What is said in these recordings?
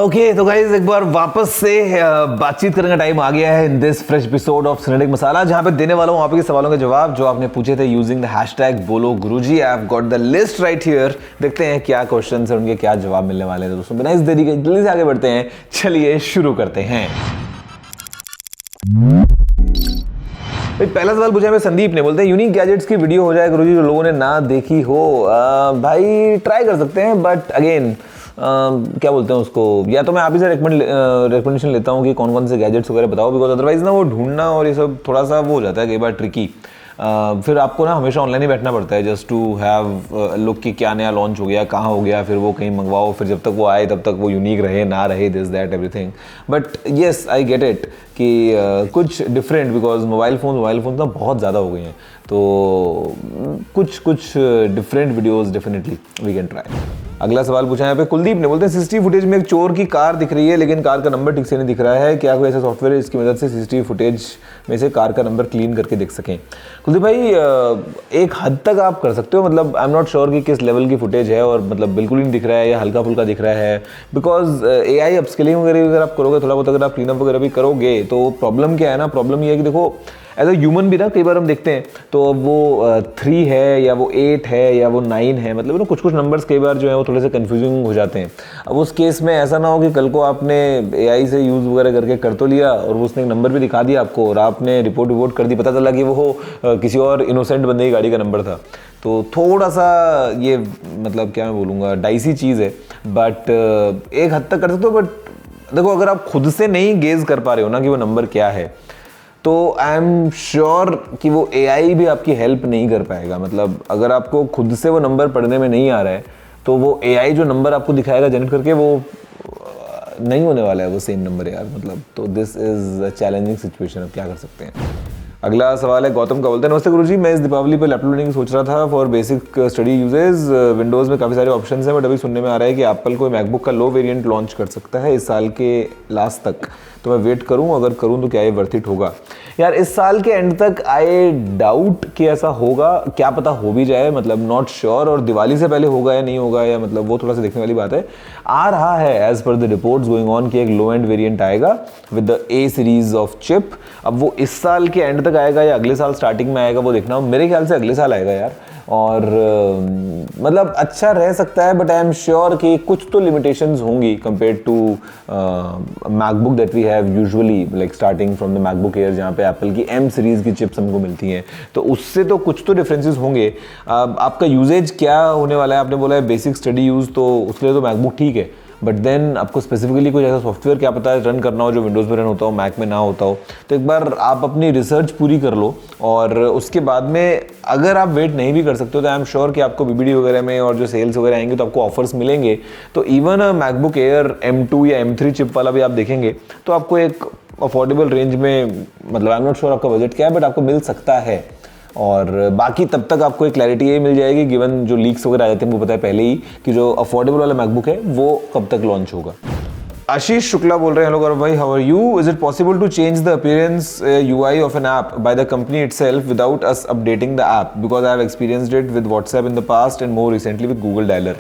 Okay तो guys एक बार वापस से बातचीत करने का टाइम आ गया है in this fresh episode of सिनेटिक मसाला, जहां पे देने वाला हूं आप के सवालों के जवाब जो आपने पूछे थे using the hashtag Bolo Guruji. I have got the list right here. देखते हैं क्या क्वेश्चंस हैं, उनके क्या जवाब मिलने वाले हैं। दोस्तों बिना इस देरी के जल्दी से आगे बढ़ते हैं, चलिए शुरू करते हैं। पहला सवाल पूछा है संदीप ने, बोलते हैं यूनिक गैजेट्स की वीडियो हो जाए गुरुजी जो लोगों ने ना देखी हो। भाई ट्राई कर सकते हैं, बट अगेन क्या बोलते हैं उसको, या तो मैं आप ही से रिकमेंडेशन लेता हूँ कि कौन कौन से गैजेट्स वगैरह बताओ, बिकॉज अदरवाइज ना वो ढूंढना और ये सब थोड़ा सा वो हो जाता है कई बार ट्रिकी। फिर आपको ना हमेशा ऑनलाइन ही बैठना पड़ता है जस्ट टू हैव लुक कि क्या नया लॉन्च हो गया, कहाँ हो गया, फिर वो कहीं मंगवाओ, फिर जब तक वो आए तब तक वो यूनिक रहे ना रहे, this that everything. But yes I get it कि कुछ डिफरेंट, बिकॉज मोबाइल फ़ोन ना बहुत ज़्यादा हो गए हैं, तो कुछ different videos definitely we can try. अगला सवाल पूछा है यहाँ पे कुलदीप ने, बोलते हैं सीसीटीवी फुटेज में एक चोर की कार दिख रही है लेकिन कार का नंबर ठीक से नहीं दिख रहा है, क्या कोई ऐसा सॉफ्टवेयर है जिसकी मदद से सीसीटीवी फुटेज में से कार का नंबर क्लीन करके देख सकें? कुलदीप भाई एक हद तक आप कर सकते हो, मतलब आई एम नॉट श्योर कि किस लेवल की फुटेज है और मतलब बिल्कुल ही नहीं दिख रहा है या हल्का फुल्का दिख रहा है, बिकॉज AI अपस्केलिंग वगैरह अगर आप करोगे, थोड़ा बहुत अगर आप क्लीनअप वगैरह भी करोगे, तो प्रॉब्लम क्या है ना, प्रॉब्लम ये है कि देखो एज अ ह्यूमन भी ना कई बार हम देखते हैं तो अब वो 3 है या वो 8 है या वो 9 है, मतलब ना कुछ नंबर्स कई बार जो है वो थोड़े से कंफ्यूजिंग हो जाते हैं। अब उस केस में ऐसा ना हो कि कल को आपने AI से यूज़ वगैरह करके कर तो लिया और वो उसने एक नंबर भी दिखा दिया आपको और आपने रिपोर्ट कर दी, पता चला कि वो किसी और इनोसेंट बंदे की गाड़ी का नंबर था। तो थोड़ा सा ये मतलब क्या मैं बोलूँगा डाइसी चीज़ है, बट एक हद तक कर सकते हो। बट देखो अगर आप खुद से नहीं गेज कर पा रहे हो ना कि वो नंबर क्या है, तो आई एम श्योर कि वो AI भी आपकी हेल्प नहीं कर पाएगा। मतलब अगर आपको खुद से वो नंबर पढ़ने में नहीं आ रहा है तो वो AI जो नंबर आपको दिखाएगा जनरेट करके वो नहीं होने वाला है वो सेम नंबर यार, मतलब तो this is a challenging situation. अब क्या कर सकते हैं। अगला सवाल है गौतम का, बोलते हैं नमस्ते गुरुजी, मैं इस दीपावली पर लैपटॉप लेने की सोच रहा था for basic study usages. Windows में काफ़ी सारे ऑप्शंस हैं, बट अभी सुनने में आ रहा है कि एप्पल कोई मैकबुक का लो वेरिएंट लॉन्च कर सकता है इस साल के लास्ट तक, तो मैं वेट करूं, अगर करूं तो क्या ये वर्थ इट होगा? यार इस साल के एंड तक आई डाउट कि ऐसा होगा, क्या पता हो भी जाए, मतलब नॉट श्योर, और दिवाली से पहले होगा या नहीं होगा, या मतलब वो थोड़ा सा देखने वाली बात है। आ रहा है as per the reports going on कि एक लो एंड वेरिएंट आएगा with the A series of chip. अब वो इस साल के एंड तक आएगा या अगले साल स्टार्टिंग में आएगा वो देखना हो, मेरे ख्याल से अगले साल आएगा यार। और मतलब अच्छा रह सकता है, बट आई एम श्योर कि कुछ तो लिमिटेशंस होंगी compare to MacBook that we have usually, like starting from the MacBook Air जहाँ पे एप्पल की M सीरीज़ की चिप्स हमको मिलती हैं, तो उससे तो कुछ तो डिफरेंसेस होंगे। आपका यूजेज क्या होने वाला है? आपने बोला है बेसिक स्टडी यूज़, तो उसके लिए तो मैकबुक ठीक है, बट देन आपको स्पेसिफिकली कोई ऐसा सॉफ्टवेयर क्या पता है रन करना हो जो विंडोज़ में रन होता हो, मैक में ना होता हो, तो एक बार आप अपनी रिसर्च पूरी कर लो और उसके बाद में अगर आप वेट नहीं भी कर सकते हो तो आई एम श्योर कि आपको BBD वगैरह में और जो सेल्स वगैरह आएंगे तो आपको ऑफर्स मिलेंगे। तो इवन मैकबुक एयर M2 या M3 चिप वाला भी आप देखेंगे तो आपको एक अफोर्डेबल रेंज में, मतलब आई एम नॉट श्योर आपका बजट क्या है, बट आपको मिल सकता है। और बाकी तब तक आपको एक क्लैरिटी ये मिल जाएगी गिवन जो लीक्स वगैरह आ जाते हैं, हमको पता है पहले ही कि जो अफोर्डेबल वाला मैकबुक है वो कब तक लॉन्च होगा। आशीष शुक्ला बोल रहे हैं, हेलो गौरव भाई, how are you? Is it possible to change the appearance UI of an app by the company itself without us updating the app, because I have experienced it with WhatsApp in the past and more recently with Google dialer.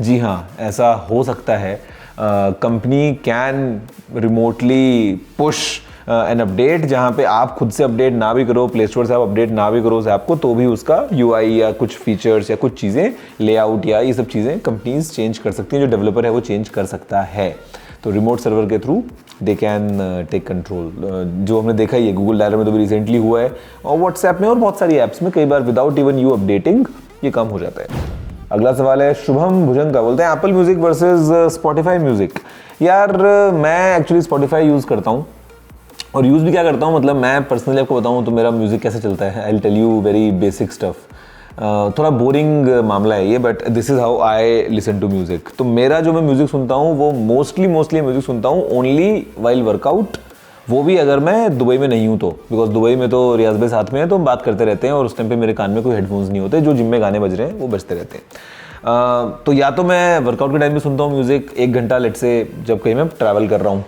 जी हाँ, ऐसा हो सकता है। कंपनी can remotely push an update, जहाँ पे आप खुद से अपडेट ना भी करो, प्ले स्टोर से आप अपडेट ना भी करो उस ऐप को, तो भी उसका UI या कुछ फीचर्स या कुछ चीज़ें, लेआउट या ये सब चीज़ें कंपनीज चेंज कर सकती हैं, जो डेवलपर है वो चेंज कर सकता है। तो रिमोट सर्वर के through they can take control, जो हमने देखा ही है गूगल डायलर में तो भी रिसेंटली हुआ है, और व्हाट्सएप में और बहुत सारी ऐप्स में कई बार विदाउट इवन यू अपडेटिंग ये काम हो जाता है। अगला सवाल है शुभम भुजंग का, बोलते हैं Apple music versus Spotify music. यार मैं एक्चुअली स्पॉटिफाई यूज़ करता हूँ और यूज़ भी क्या करता हूँ, मतलब मैं पर्सनली आपको बताऊँ तो मेरा म्यूज़िक कैसे चलता है, I will tell you very basic stuff. थोड़ा बोरिंग मामला है ये, but this is how I listen to music. तो मेरा जो मैं म्यूज़िक सुनता हूँ वो मोस्टली म्यूज़िक सुनता हूँ ओनली वाइल वर्कआउट, वो भी अगर मैं दुबई में नहीं हूँ तो, बिकॉज दुबई में तो रियाज भाई साथ में है तो हम बात करते रहते हैं और उस टाइम पे मेरे कान में कोई हेडफोन्स नहीं होते, जो जिम में गाने बज रहे हैं वो बजते रहते हैं। तो या तो मैं वर्कआउट के टाइम में सुनता हूँ म्यूज़िक 1 घंटा, लेट से जब कहीं मैं ट्रैवल कर रहा हूँ,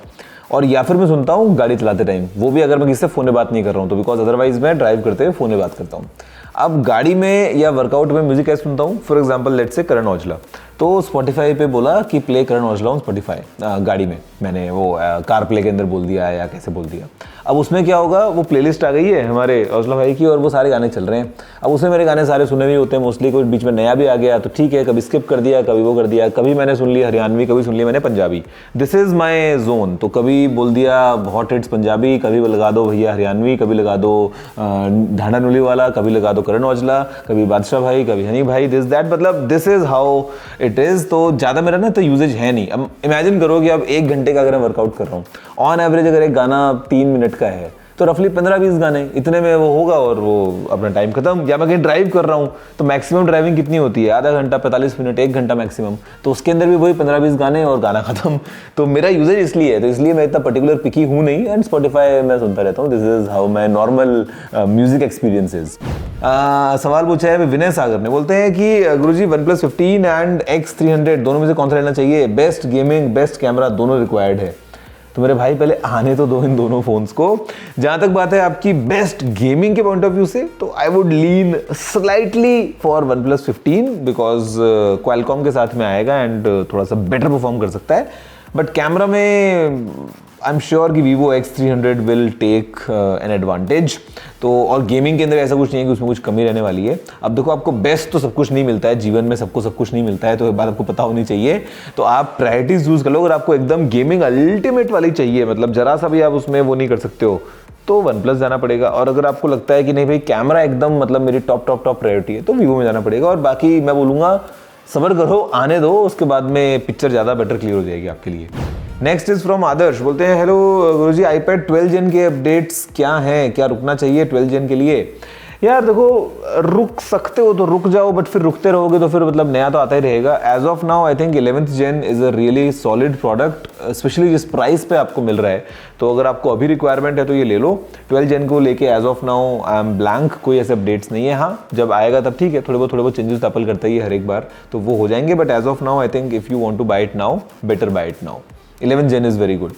और या फिर मैं सुनता हूँ गाड़ी चलाते टाइम, वो भी अगर मैं किसी से फ़ोन में बात नहीं कर रहा हूँ तो, बिकॉज अदरवाइज मैं ड्राइव करते हुए फ़ोन में बात करता हूँ। अब गाड़ी में या वर्कआउट में म्यूजिक कैसे सुनता हूँ, for example let's say Karan Aujla, तो स्पॉटिफाई पे बोला कि play Karan Aujla on Spotify, गाड़ी में मैंने वो कार प्ले के अंदर बोल दिया या कैसे बोल दिया। अब उसमें क्या होगा, वो प्लेलिस्ट आ गई है हमारे औजला भाई की और वो सारे गाने चल रहे हैं। अब उसमें मेरे गाने सारे सुने भी होते हैं मोस्टली, कोई बीच में नया भी आ गया तो ठीक है, कभी स्किप कर दिया, कभी वो कर दिया, कभी मैंने सुन लिया हरियाणवी, कभी सुन लिया मैंने Punjabi. This is my zone. तो कभी बोल दिया हॉट हिट्स पंजाबी, कभी लगा दो भैया हरियाणवी, कभी लगा दो ढांडा नुली वाला, कभी लगा दो करण औजला, कभी बादशाह भाई, कभी हनी भाई, दिस दैट, मतलब this is how it is. तो ज़्यादा मेरा ना तो यूजेज है नहीं। अब इमेजिन करो कि अब 1 घंटे का अगर मैं वर्कआउट कर रहा हूँ, ऑन एवरेज अगर एक गाना 3 मिनट का है तो रफली 15-20 गाने इतने में वो होगा और वो अपना टाइम खत्म। या मैं कहीं ड्राइव कर रहा हूँ तो मैक्सिमम ड्राइविंग कितनी होती है, आधा घंटा, 45 मिनट, 1 घंटा मैक्सिमम, तो उसके अंदर भी वही 15-20 गाने और गाना खत्म। तो मेरा यूजेज इसलिए है, तो इसलिए मैं इतना पर्टिकुलर पिकी हूँ नहीं, एंड स्पॉटिफाई मैं सुनता रहता हूँ। This is how my normal music experience is. सवाल पूछा है विनय सागर ने, बोलते हैं कि गुरुजी OnePlus 15 एंड X300 दोनों में से कौन सा लेना चाहिए, बेस्ट गेमिंग बेस्ट कैमरा दोनों रिक्वायर्ड है। तो मेरे भाई पहले आने तो दो इन दोनों फोन्स को। जहां तक बात है आपकी बेस्ट गेमिंग के पॉइंट ऑफ व्यू से, तो I would lean slightly for OnePlus 15 because Qualcomm के साथ में आएगा एंड थोड़ा सा बेटर परफॉर्म कर सकता है। बट कैमरा में आई एम श्योर कि Vivo X300 will take an advantage. तो और गेमिंग के अंदर ऐसा कुछ नहीं है कि उसमें कुछ कमी रहने वाली है। अब देखो, आपको बेस्ट तो सब कुछ नहीं मिलता है जीवन में, सबको सब कुछ नहीं मिलता है, तो एक बात आपको पता होनी चाहिए। तो आप प्रायोरिटीज यूज कर लो। अगर आपको एकदम गेमिंग अल्टीमेट वाली चाहिए, मतलब जरा सा भी आप उसमें वो नहीं कर सकते हो, तो OnePlus जाना पड़ेगा। और अगर आपको लगता है कि नहीं भाई कैमरा एकदम मतलब मेरी टॉप प्रायोरिटी है, तो Vivo में जाना पड़ेगा। और बाकी मैं बोलूँगा सब्र करो, आने दो, उसके बाद में पिक्चर ज़्यादा बेटर क्लियर हो जाएगी आपके लिए। नेक्स्ट इज फ्रॉम आदर्श, बोलते हैं हेलो गुरुजी, iPad 12 Gen के अपडेट्स क्या हैं, क्या रुकना चाहिए 12 Gen के लिए? यार देखो, रुक सकते हो तो रुक जाओ, बट फिर रुकते रहोगे तो फिर मतलब नया तो आता ही रहेगा। As of now I think 11th Gen is a really solid product, specially जिस प्राइस पे आपको मिल रहा है। तो अगर आपको अभी रिक्वायरमेंट है तो ये ले लो। 12 Gen को लेके as of now I am blank, कोई ऐसे अपडेट्स नहीं है। हाँ, जब आएगा तब ठीक है, थोड़े बहुत चेंजेस तो एप्पल करता ही है हर एक बार, तो वो हो जाएंगे। But as of now I think if you want to buy it now, better buy it now. 11th Gen is very good.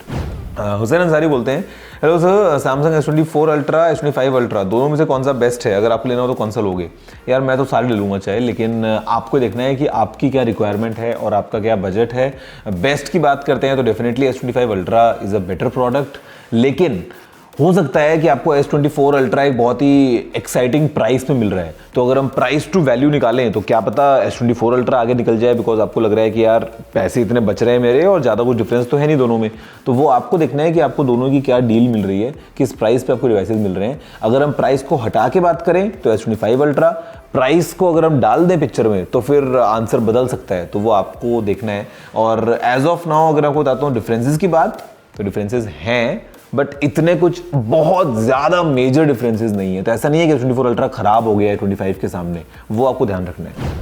Hussain Ansari बोलते हैं hello sir, Samsung S24 Ultra, S25 Ultra दोनों में से कौन सा बेस्ट है? अगर आपको लेना हो तो कौन सा लोगे? यार मैं तो सारे ले लूँगा चाहे, लेकिन आपको देखना है कि आपकी क्या रिक्वायरमेंट है और आपका क्या बजट है। बेस्ट की बात करते हैं तो definitely S25 ultra is a better product, लेकिन हो सकता है कि आपको S24 अल्ट्रा एक बहुत ही एक्साइटिंग प्राइस में मिल रहा है। तो अगर हम प्राइस टू वैल्यू निकालें तो क्या पता S24 अल्ट्रा आगे निकल जाए, बिकॉज आपको लग रहा है कि यार पैसे इतने बच रहे हैं मेरे और ज़्यादा कुछ डिफरेंस तो है नहीं दोनों में। तो वो आपको देखना है कि आपको दोनों की क्या डील मिल रही है, किस प्राइस पे आपको डिवाइसेस मिल रहे हैं। अगर हम प्राइस को हटा के बात करें तो S25 अल्ट्रा, प्राइस को अगर हम डाल दें पिक्चर में तो फिर आंसर बदल सकता है, तो वो आपको देखना है। और एज ऑफ नाउ अगर आपको बताता हूँ डिफरेंसेस की बात, तो डिफरेंसेस हैं, बट इतने कुछ बहुत ज़्यादा मेजर डिफरेंसेस नहीं है। तो ऐसा नहीं है कि S24 अल्ट्रा खराब हो गया है 25 के सामने, वो आपको ध्यान रखना है।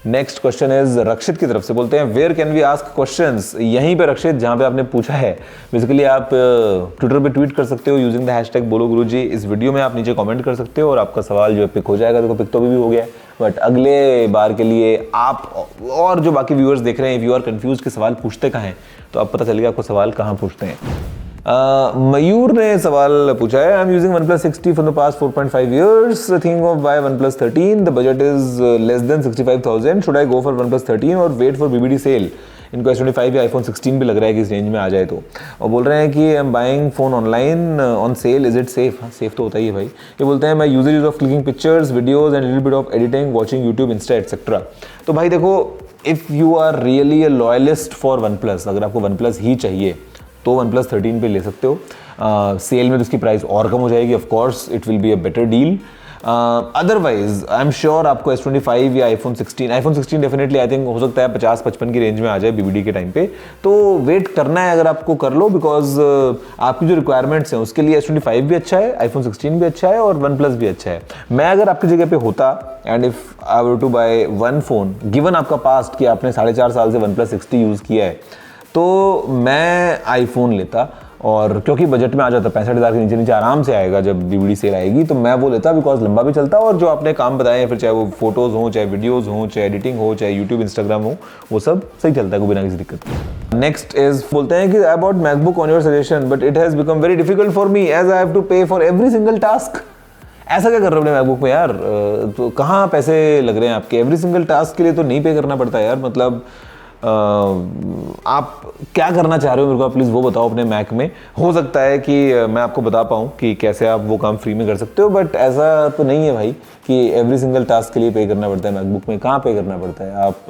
नेक्स्ट क्वेश्चन इज रक्षित की तरफ से, बोलते हैं where can we ask questions? यहीं पे रक्षित जहाँ पे आपने पूछा है, बेसिकली आप ट्विटर पे ट्वीट कर सकते हो यूजिंग द हैशटैग बोलो गुरुजी। इस वीडियो में आप नीचे कमेंट कर सकते हो और आपका सवाल जो है पिक हो जाएगा। देखो पिक तो अभी भी हो गया है, बट अगले बार के लिए आप और जो बाकी व्यूअर्स देख रहे हैं, इफ यू आर कंफ्यूज कि सवाल पूछते कहाँ हैं, तो अब पता चलेगा आपको सवाल कहाँ पूछते हैं। मयूर ने सवाल पूछा है, I am using OnePlus 60 for the past 4.5 years, thinking of buy OnePlus 13, the budget is less than 65,000, should I go for OnePlus 13 और वेट फॉर BBD सेल? इनको S25 या iPhone 16 भी लग रहा है कि इस रेंज में आ जाए तो। और बोल रहे हैं कि I am buying phone online on sale, is it safe? हाँ, सेफ तो होता ही है भाई। ये बोलते हैं my use of clicking pictures, videos and little bit of editing, watching YouTube, insta etcetera. तो भाई देखो, if you are really a loyalist for OnePlus, अगर आपको OnePlus ही चाहिए तो OnePlus 13 पे ले सकते हो। सेल में तो उसकी प्राइस और कम हो जाएगी, of course it will be a better deal. Otherwise I am sure आपको S25 या iPhone 16 डेफिनेटली आई थिंक हो सकता है 50-55 की रेंज में आ जाए BBD के टाइम पे। तो वेट करना है अगर आपको, कर लो, बिकॉज आपकी जो रिक्वायरमेंट्स हैं उसके लिए S25 भी अच्छा है, iPhone 16 भी अच्छा है और OnePlus भी अच्छा है। मैं अगर आपकी जगह पे होता and if I were to buy one phone, given आपका पास्ट कि आपने 4.5 साल से OnePlus 60 यूज़ किया है, तो मैं आईफोन लेता। और क्योंकि बजट में आ जाता, 65,000 के नीचे आराम से आएगा जब BBD सेल आएगी, तो मैं वो लेता बिकॉज लंबा भी चलता और जो आपने काम बताए हैं, फिर चाहे वो फोटोज़ हो, चाहे वीडियोज़ हो, चाहे एडिटिंग हो, चाहे यूट्यूब इंस्टाग्राम हो, वो सब सही चलता है, कोई बिना किसी दिक्कत के। नेक्स्ट इज बोलते हैं कि I bought MacBook on your suggestion but it has become very difficult for me as I have to pay for every single task. ऐसा क्या कर रहे हो अपने मैकबुक में यार? तो कहाँ पैसे लग रहे हैं आपके? एवरी सिंगल टास्क के लिए तो नहीं पे करना पड़ता यार। मतलब आप क्या करना चाह रहे हो मेरे को प्लीज़ वो बताओ अपने मैक में। हो सकता है कि मैं आपको बता पाऊँ कि कैसे आप वो काम फ्री में कर सकते हो, बट ऐसा तो नहीं है भाई कि एवरी सिंगल टास्क के लिए पे करना पड़ता है। मैकबुक में कहाँ पे करना पड़ता है, आप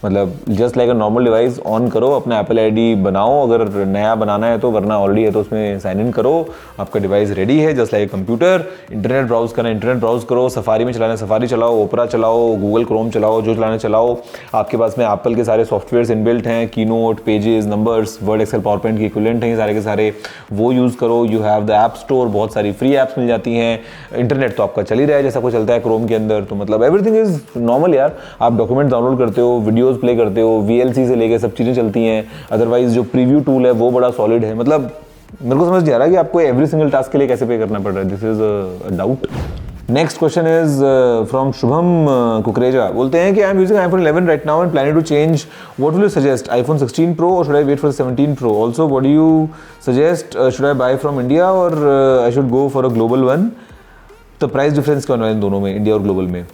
मतलब just like a normal device on करो, अपना एप्पल आईडी बनाओ, अगर नया बनाना है तो, वरना ऑलरेडी है तो उसमें साइन इन करो, आपका डिवाइस रेडी है just like computer. Internet browse करना इंटरनेट ब्राउज करो, सफारी में चलाना सफारी चलाओ, ओपरा चलाओ, गूगल क्रोम चलाओ, जो चलाना चलाओ। आपके पास में एप्पल के सारे सॉफ्टवेयर्स इनबिल्ट हैं, Keynote, Pages, Numbers, Word, Excel, PowerPoint के इक्विवेलेंट हैं सारे के सारे, वो यूज़ करो। You have the App Store, बहुत सारी फ्री ऐप्स मिल जाती हैं। इंटरनेट तो आपका चल ही रहा है जैसा कुछ चलता है क्रोम के अंदर, तो मतलब एवरीथिंग इज नॉर्मल यार। आप डॉक्यूमेंट डाउनलोड करते हो, वीडियोस प्ले करते हो, VLC से लेके सब चीज़ें चलती हैं। अदरवाइज जो प्रीव्यू टूल है वो बड़ा सॉलिड है। मतलब मेरे को समझ नहीं आ रहा कि आपको एवरी सिंगल टास्क के लिए कैसे पे करना पड़ रहा है। This is a doubt. Next question is from Shubham Kukreja, बोलते हैं कि I am using iPhone 11 right now and planning to change, what will you suggest, iPhone 16 Pro और should I wait for 17 Pro? Also what do you suggest, should I buy from India और I should go for a global one? तो price difference क्या होना है इन दोनों में, India और global में?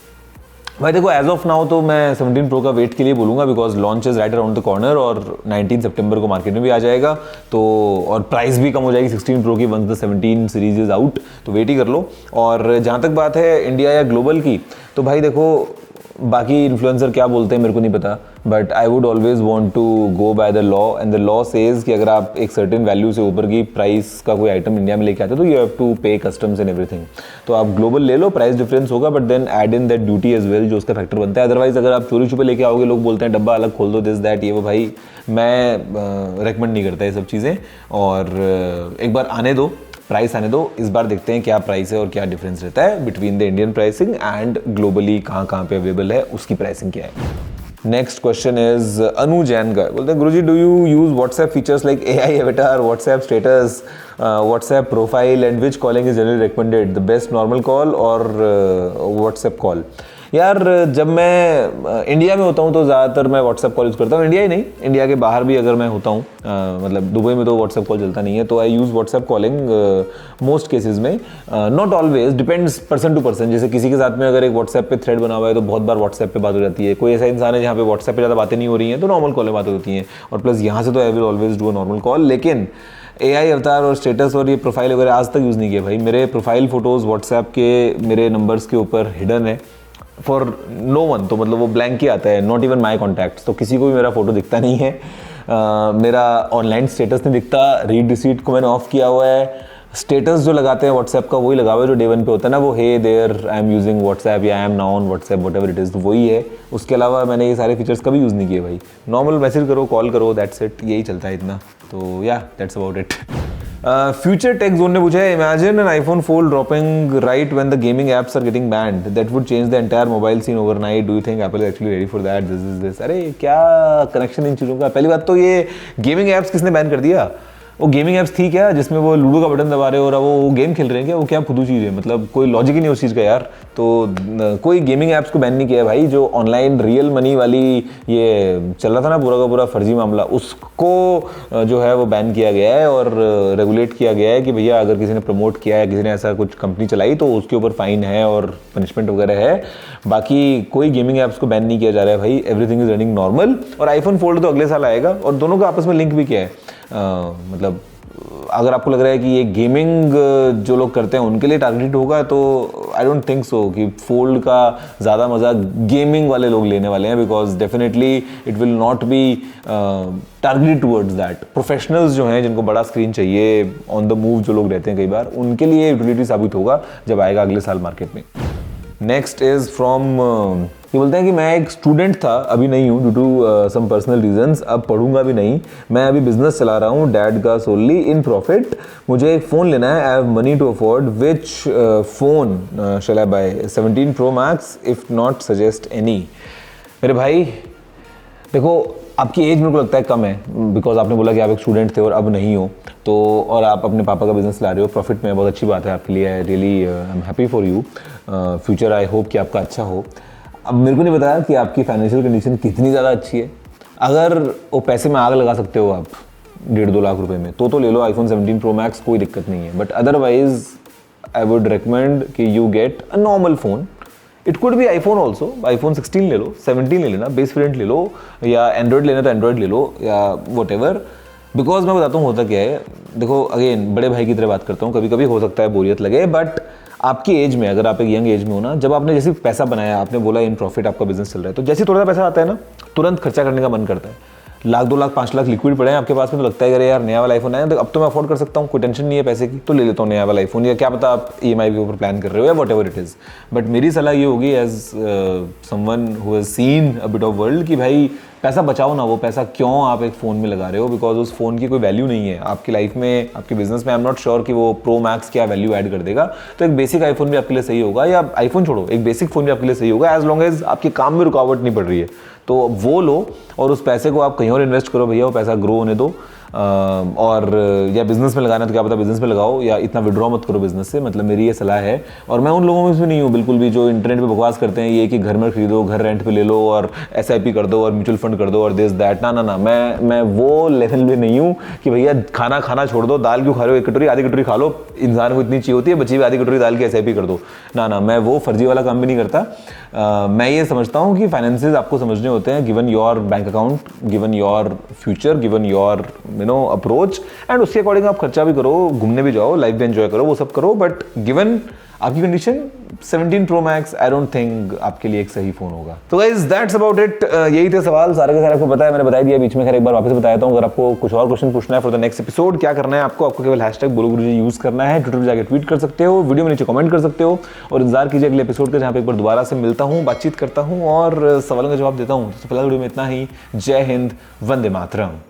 भाई देखो, एज ऑफ नाउ तो मैं 17 Pro का वेट के लिए बोलूँगा, because launch is right around the corner और 19 सितंबर को मार्केट में भी आ जाएगा, तो और प्राइस भी कम हो जाएगी 16 Pro की once the 17 series is out, तो वेट ही कर लो। और जहाँ तक बात है इंडिया या ग्लोबल की, तो भाई देखो बाकी इन्फ्लुएंसर क्या बोलते हैं मेरे को नहीं पता, but I would always want to go by the law, and the law says कि अगर आप एक सर्टेन वैल्यू से ऊपर की प्राइस का कोई आइटम इंडिया में लेके आते हो तो you have to pay customs and everything. तो आप ग्लोबल ले लो, प्राइस डिफरेंस होगा, but then add in that duty as well, जो उसका फैक्टर बनता है। अदरवाइज अगर आप चोरी छुपे लेके आओगे, लोग बोलते हैं डब्बा अलग खोल दो, दिस दैट ये वो, भाई मैं रेकमेंड नहीं करता ये सब चीज़ें। और एक बार आने दो, प्राइस आने दो, इस बार देखते हैं क्या प्राइस है और क्या डिफरेंस रहता है between the Indian pricing and globally कहाँ पे अवेलेबल है उसकी प्राइसिंग क्या है। Next question is Anu Jain का, बोलते हैं Guruji do you use WhatsApp features like AI avatar, WhatsApp status, WhatsApp profile, and which calling is generally recommended, the best normal call और व्हाट्सएप कॉल? यार जब मैं इंडिया में होता हूँ तो ज़्यादातर मैं व्हाट्सएप कॉल यूज़ करता हूँ। इंडिया ही नहीं, इंडिया के बाहर भी अगर मैं होता हूँ, मतलब दुबई में तो व्हाट्सएप कॉल चलता नहीं है, तो I use WhatsApp calling most cases में, not always, depends person to person. जैसे किसी के साथ में अगर एक व्हाट्सएप पे थ्रेड बना हुआ है तो बहुत बार व्हाट्सएप पे बात हो जाती है। कोई ऐसा इंसान है जहाँ पे व्हाट्सएप पे ज़्यादा बातें नहीं हो रही हैं तो नॉर्मल कॉल में बातें होती हैं, और प्लस यहाँ से तो I will always do a normal call. लेकिन AI अवतार और स्टेटस और ये प्रोफाइल वगैरह आज तक यूज़ नहीं किया भाई। मेरे प्रोफाइल फ़ोटोज़ व्हाट्सएप के मेरे नंबर्स के ऊपर हिडन है फॉर नो वन, तो मतलब वो ब्लैंक ही आता है, नॉट इवन माई कॉन्टैक्ट्स, तो किसी को भी मेरा फोटो दिखता नहीं है। मेरा ऑनलाइन स्टेटस नहीं दिखता, रीड रिसीट को मैंने ऑफ किया हुआ है। स्टेटस जो लगाते हैं व्हाट्सएप का वही लगा हुआ है जो डे वन पे होता है ना, वो hey there I am using WhatsApp या I am now on WhatsApp, whatever it is, वही है। उसके अलावा मैंने ये सारे फीचर्स कभी यूज़ नहीं किए भाई। नॉर्मल मैसेज करो, कॉल करो, दैट्स इट, यही चलता है इतना, तो या that's about it. Future Tech Zone ने पूछा है, imagine an iPhone Fold dropping right when the gaming apps are getting banned, that would change the entire mobile scene overnight, do you think Apple is actually ready for that, this is this? अरे क्या connection in चीज़ों का? पहली बात तो ये gaming apps किसने ban कर दिया? वो गेमिंग एप्स थी क्या जिसमें वो लूडो का बटन दबा रहे हो और वो गेम खेल रहे हैं क्या? वो क्या फुदू चीज़ है, मतलब कोई लॉजिक ही नहीं उस चीज़ का यार। तो कोई गेमिंग एप्स को बैन नहीं किया है भाई। जो ऑनलाइन रियल मनी वाली ये चल रहा था ना पूरा का पूरा फर्जी मामला, उसको जो है वो बैन किया गया है और रेगुलेट किया गया है कि भैया अगर किसी ने प्रमोट किया है, किसी ने ऐसा कुछ कंपनी चलाई तो उसके ऊपर फाइन है और पनिशमेंट वगैरह है। बाकी कोई गेमिंग एप्स को बैन नहीं किया जा रहा है भाई, एवरीथिंग इज रनिंग नॉर्मल। और आईफोन फोल्ड तो अगले साल आएगा और दोनों का आपस में लिंक भी किया है। मतलब अगर आपको लग रहा है कि ये गेमिंग जो लोग करते हैं उनके लिए टारगेटेड होगा, तो आई डोंट थिंक सो कि फोल्ड का ज़्यादा मज़ा गेमिंग वाले लोग लेने वाले हैं, because definitely it will not be targeted towards that. Professionals जो हैं जिनको बड़ा स्क्रीन चाहिए, ऑन द मूव जो लोग रहते हैं कई बार, उनके लिए यूटिलिटी साबित होगा जब आएगा अगले साल मार्केट में। नेक्स्ट इज फ्रॉम ये बोलते हैं कि मैं एक स्टूडेंट था, अभी नहीं हूँ due to some personal reasons, अब पढ़ूंगा भी नहीं, मैं अभी बिजनेस चला रहा हूँ डैड का सोलली इन प्रॉफिट, मुझे एक फ़ोन लेना है, I have money to afford, which phone shall I buy, 17 Pro Max if not suggest any? मेरे भाई देखो, आपकी एज मेरे को लगता है कम है, बिकॉज आपने बोला कि आप एक स्टूडेंट थे और अब नहीं हो, तो और आप अपने पापा का बिजनेस ला रहे हो प्रॉफिट में, बहुत अच्छी बात है आपके लिए, I really I am happy for you. Future I hope कि आपका अच्छा हो। अब मेरे को नहीं बताया कि आपकी फाइनेंशियल कंडीशन कितनी ज़्यादा अच्छी है। अगर वो पैसे में आग लगा सकते हो आप 1.5-2 लाख रुपए में, तो ले लो iPhone 17 Pro Max, कोई दिक्कत नहीं है। But otherwise I would recommend कि you get a normal phone, it could be iPhone also, iPhone 16 ले लो, 17 ले लेना, बेस वेरिएंट ले लो, या एंड्रॉइड लेना तो एंड्रॉइड ले लो, या वट एवर। बिकॉज मैं बताता हूँ होता क्या है, देखो अगेन बड़े भाई की तरह बात करता हूँ, कभी कभी हो सकता है बोरियत लगे, बट आपकी एज में, अगर आप एक यंग एज में हो ना, जब आपने जैसे पैसा बनाया, आपने बोला इन प्रॉफिट आपका बिजनेस चल रहा है, तो जैसे थोड़ा सा पैसा आता है ना, तुरंत खर्चा करने का मन करता है। लाख 2 लाख 5 लाख लिक्विड पड़े हैं आपके पास में, तो लगता है अरे यार नया वाला आईफोन आया, तो अब तो मैं अफोर्ड कर सकता हूँ, कोई टेंशन नहीं है पैसे की, तो ले लेता हूँ नया वाला आईफोन, या क्या पता आप EMI के ऊपर प्लान कर रहे हो या whatever it is. But मेरी सलाह ये होगी as someone who has seen a bit of world, कि भाई पैसा बचाओ ना, वो पैसा क्यों आप एक फ़ोन में लगा रहे हो, बिकॉज उस फ़ोन की कोई वैल्यू नहीं है आपकी लाइफ में, आपके बिजनेस में। आई एम नॉट श्योर कि वो प्रो मैक्स क्या वैल्यू ऐड कर देगा। तो एक बेसिक आईफोन भी आपके लिए सही होगा, या आईफोन छोड़ो, एक बेसिक फ़ोन भी आपके लिए सही होगा, एज लॉन्ग एज आपके काम में रुकावट नहीं पड़ रही है, तो वो लो और उस पैसे को आप कहीं और इन्वेस्ट करो भैया, वो पैसा ग्रो होने दो। और या बिजनेस में लगाना तो क्या पता बिजनेस में लगाओ, या इतना विड्रॉ मत करो बिजनेस से, मतलब मेरी ये सलाह है। और मैं उन लोगों में से नहीं हूँ बिल्कुल भी जो इंटरनेट पे बकवास करते हैं, ये कि घर में खरीदो, घर रेंट पे ले लो, और SIP कर दो, और म्यूचुअल फंड कर दो, और दिस दैट। ना, मैं वो लेवल में नहीं हूँ कि भैया खाना छोड़ दो, दाल क्यों खा रहे हो, 1 कटोरी आधी कटोरी खा लो, इंसान को इतनी चाहिए होती है, बची हुई आधी कटोरी दाल की SIP कर दो। ना, मैं वो फर्जी वाला काम भी नहीं करता। मैं ये समझता हूँ कि फाइनेंसेस आपको समझने होते हैं, given your bank account, given your future, given your approach, and उसके अकॉर्डिंग आप खर्चा भी करो, घूमने भी जाओ, लाइफ भी एंजॉय करो, वो सब करो। बट गिवन आपकी condition 17 Pro Max I don't think आपके लिए एक सही फोन होगा। तो गाइस दैट्स अबाउट इट, यही थे सवाल सारे के सारे आपको पता है, मैंने बता दिया बीच में, खैर एक बार वापस बताया हूँ। अगर आपको कुछ और क्वेश्चन पूछना है फॉर द नेक्स्ट एपिसोड, क्या करना है आपको केवल #बोलोगुरुजी यूज करना है, ट्विटर पर जाकर ट्वीट कर सकते हो, वीडियो में नीचे कमेंट कर सकते हो, और इंतजार कीजिए अगले एपिसोड का, जहाँ पे एक बार दोबारा से मिलता हूँ, बातचीत करता हूँ और सवालों का जवाब देता हूँ। तो फिलहाल वीडियो में इतना ही। जय हिंद, वंदे मातरम।